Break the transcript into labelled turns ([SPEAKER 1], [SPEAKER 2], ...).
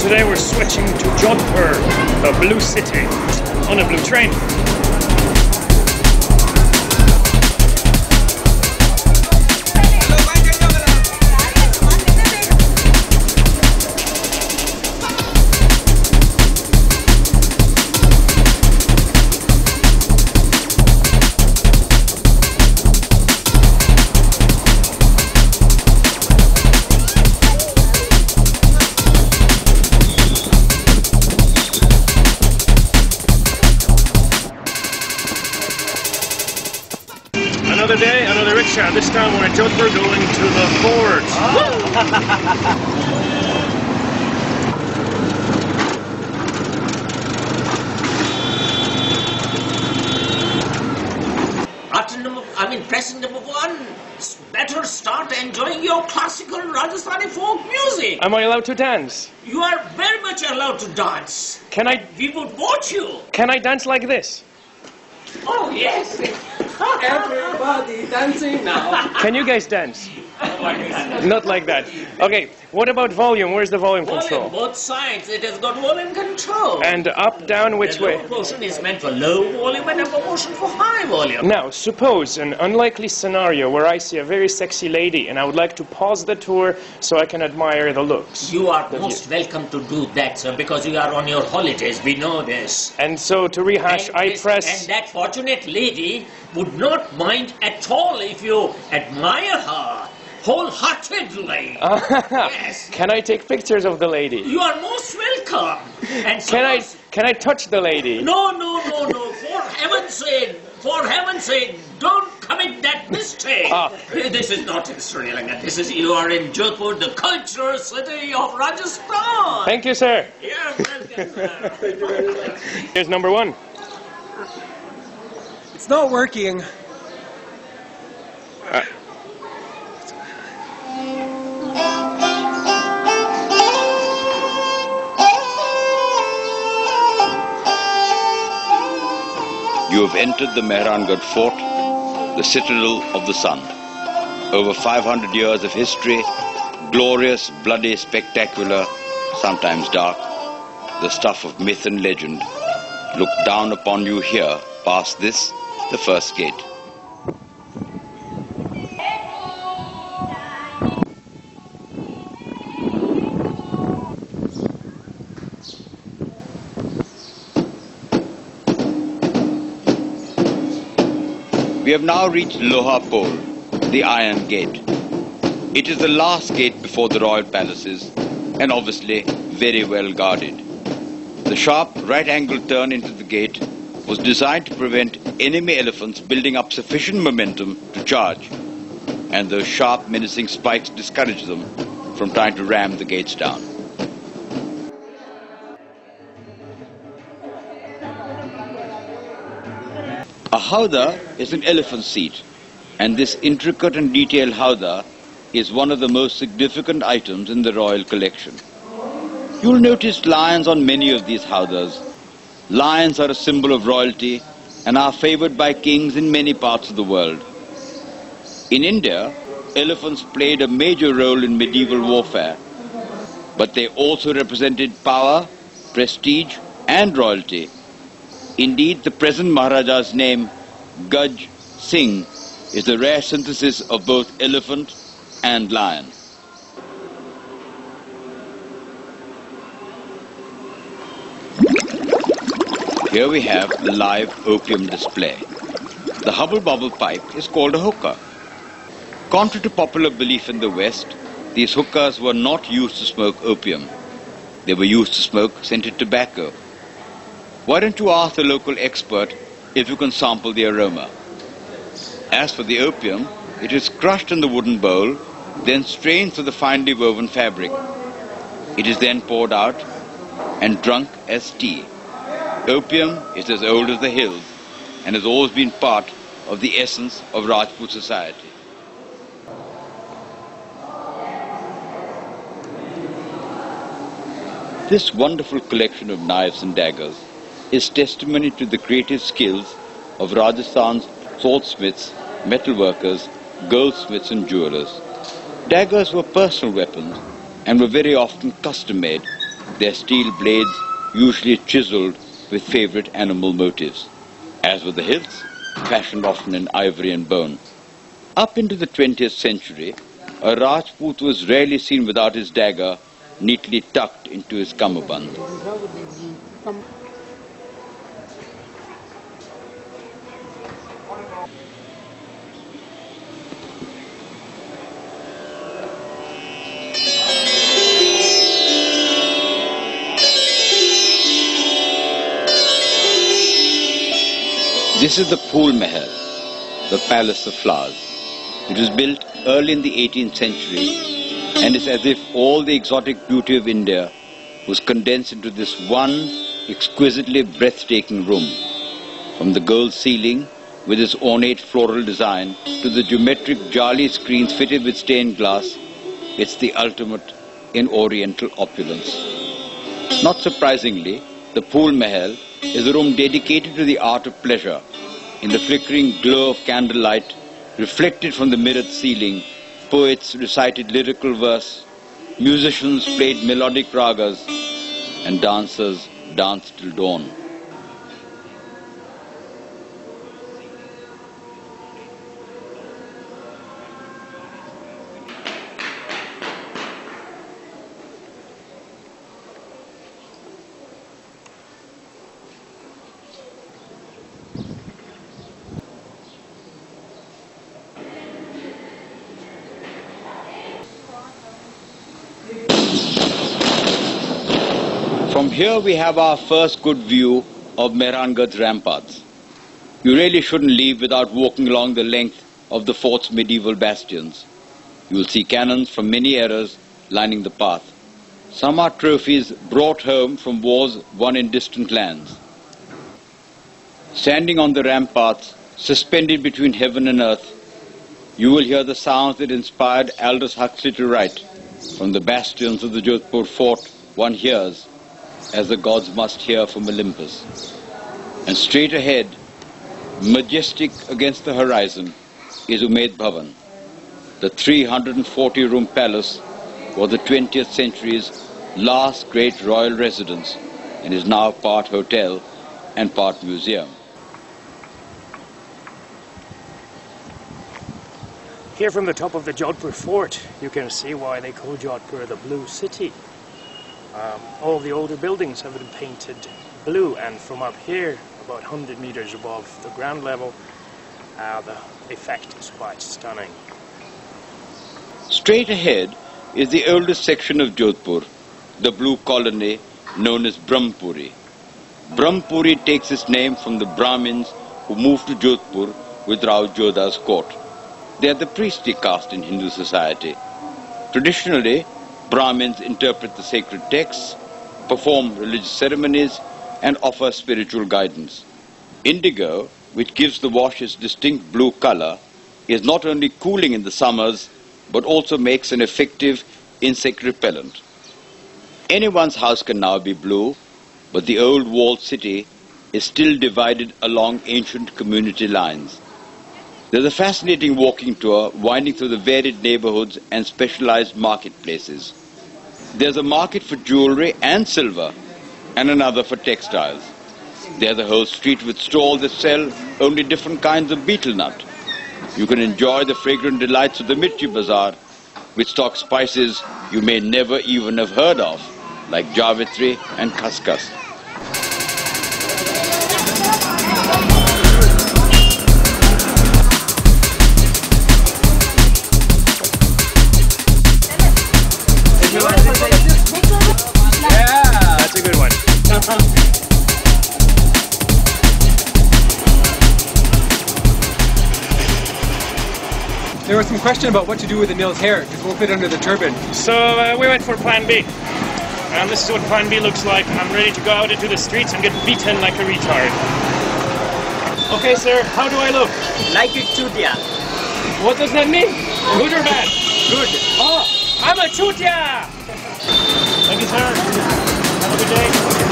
[SPEAKER 1] today we're switching to Jodhpur, the blue city, on a blue train. Another day, another rickshaw. This time we're in Jodhpur going to the fort.
[SPEAKER 2] Present number one. Better start enjoying your classical Rajasthani folk music.
[SPEAKER 1] Am I allowed to dance?
[SPEAKER 2] You are very much allowed to dance.
[SPEAKER 1] Can I?
[SPEAKER 2] We would watch you.
[SPEAKER 1] Can I dance like this?
[SPEAKER 2] Oh yes.
[SPEAKER 3] Everybody dancing now.
[SPEAKER 1] Can you guys dance? Not like that. Okay, what about volume? Where's the volume control?
[SPEAKER 2] Both sides, it has got volume control.
[SPEAKER 1] And up, down, which way?
[SPEAKER 2] The low portion is meant for low volume and upper portion for high volume.
[SPEAKER 1] Now, suppose an unlikely scenario where I see a very sexy lady and I would like to pause the tour so I can admire the looks.
[SPEAKER 2] You are most welcome to do that, sir, because you are on your holidays. We know this.
[SPEAKER 1] And so, to rehash, I press...
[SPEAKER 2] And that fortunate lady would not mind at all if you admire her. Wholeheartedly. Yes.
[SPEAKER 1] Can I take pictures of the lady?
[SPEAKER 2] You are most welcome. And
[SPEAKER 1] can I touch the lady?
[SPEAKER 2] No. For heaven's sake, don't commit that mistake. This is not in Sri Lanka. You are in Jodhpur, the cultural city of Rajasthan.
[SPEAKER 1] Thank you, sir.
[SPEAKER 2] You're welcome, sir.
[SPEAKER 1] Here's number one.
[SPEAKER 3] It's not working.
[SPEAKER 4] You have entered the Mehrangarh Fort, the citadel of the sun. Over 500 years of history, glorious, bloody, spectacular, sometimes dark, the stuff of myth and legend, look down upon you here, past this, the first gate. We have now reached Loha Pole, the Iron Gate. It is the last gate before the royal palaces and obviously very well guarded. The sharp right-angled turn into the gate was designed to prevent enemy elephants building up sufficient momentum to charge, and those sharp menacing spikes discourage them from trying to ram the gates down. A howdah is an elephant seat, and this intricate and detailed howdah is one of the most significant items in the royal collection. You'll notice lions on many of these howdahs. Lions are a symbol of royalty and are favored by kings in many parts of the world. In India, elephants played a major role in medieval warfare, but they also represented power, prestige, and royalty. Indeed, the present Maharaja's name, Gaj Singh, is a rare synthesis of both elephant and lion. Here we have the live opium display. The hubble-bubble pipe is called a hookah. Contrary to popular belief in the West, these hookahs were not used to smoke opium. They were used to smoke scented tobacco. Why don't you ask the local expert if you can sample the aroma? As for the opium, it is crushed in the wooden bowl, then strained through the finely woven fabric. It is then poured out and drunk as tea. Opium is as old as the hills and has always been part of the essence of Rajput society. This wonderful collection of knives and daggers is testimony to the creative skills of Rajasthan's swordsmiths, metalworkers, goldsmiths and jewelers. Daggers were personal weapons and were very often custom-made their steel blades usually chiseled with favorite animal motifs, as were the hilts, fashioned often in ivory and bone. Up into the 20th century, a Rajput was rarely seen without his dagger neatly tucked into his kammerband. This is the Phool Mahal, the Palace of Flowers. It was built early in the 18th century and is as if all the exotic beauty of India was condensed into this one exquisitely breathtaking room. From the gold ceiling with its ornate floral design to the geometric jali screens fitted with stained glass, it's the ultimate in oriental opulence. Not surprisingly, the Phool Mahal is a room dedicated to the art of pleasure. In the flickering glow of candlelight, reflected from the mirrored ceiling, poets recited lyrical verse, musicians played melodic ragas, and dancers danced till dawn. From here we have our first good view of Mehrangarh's ramparts. You really shouldn't leave without walking along the length of the fort's medieval bastions. You will see cannons from many eras lining the path. Some are trophies brought home from wars won in distant lands. Standing on the ramparts, suspended between heaven and earth, you will hear the sounds that inspired Aldous Huxley to write. From the bastions of the Jodhpur Fort, one hears, as the gods must hear from Olympus. And straight ahead, majestic against the horizon, is Umaid Bhavan. The 340-room palace was the 20th century's last great royal residence and is now part hotel and part museum.
[SPEAKER 1] Here from the top of the Jodhpur Fort, you can see why they call Jodhpur the Blue City. All the older buildings have been painted blue, and from up here, about 100 meters above the ground level, the effect is quite stunning.
[SPEAKER 4] Straight ahead is the oldest section of Jodhpur, the blue colony known as Brahmpuri. Brahmpuri takes its name from the Brahmins who moved to Jodhpur with Rao Jodha's court. They are the priestly caste in Hindu society. Traditionally, Brahmins interpret the sacred texts, perform religious ceremonies, and offer spiritual guidance. Indigo, which gives the wash its distinct blue color, is not only cooling in the summers, but also makes an effective insect repellent. Anyone's house can now be blue, but the old walled city is still divided along ancient community lines. There's a fascinating walking tour winding through the varied neighborhoods and specialized marketplaces. There's a market for jewelry and silver, and another for textiles. There's a whole street with stalls that sell only different kinds of betel nut. You can enjoy the fragrant delights of the Mirchi Bazaar, which stocks spices you may never even have heard of, like Javitri and Khaskhas.
[SPEAKER 1] Yeah, that's a good one.
[SPEAKER 3] There was some question about what to do with the Nil's hair. It won't fit under the turban.
[SPEAKER 1] So we went for plan B. And this is what plan B looks like. I'm ready to go out into the streets and get beaten like a retard. Okay, sir, how do I look?
[SPEAKER 2] Like a chutia.
[SPEAKER 1] What does that mean? Good or bad?
[SPEAKER 2] Good.
[SPEAKER 1] Oh, I'm a chutia! Thank you, sir. Have a good day.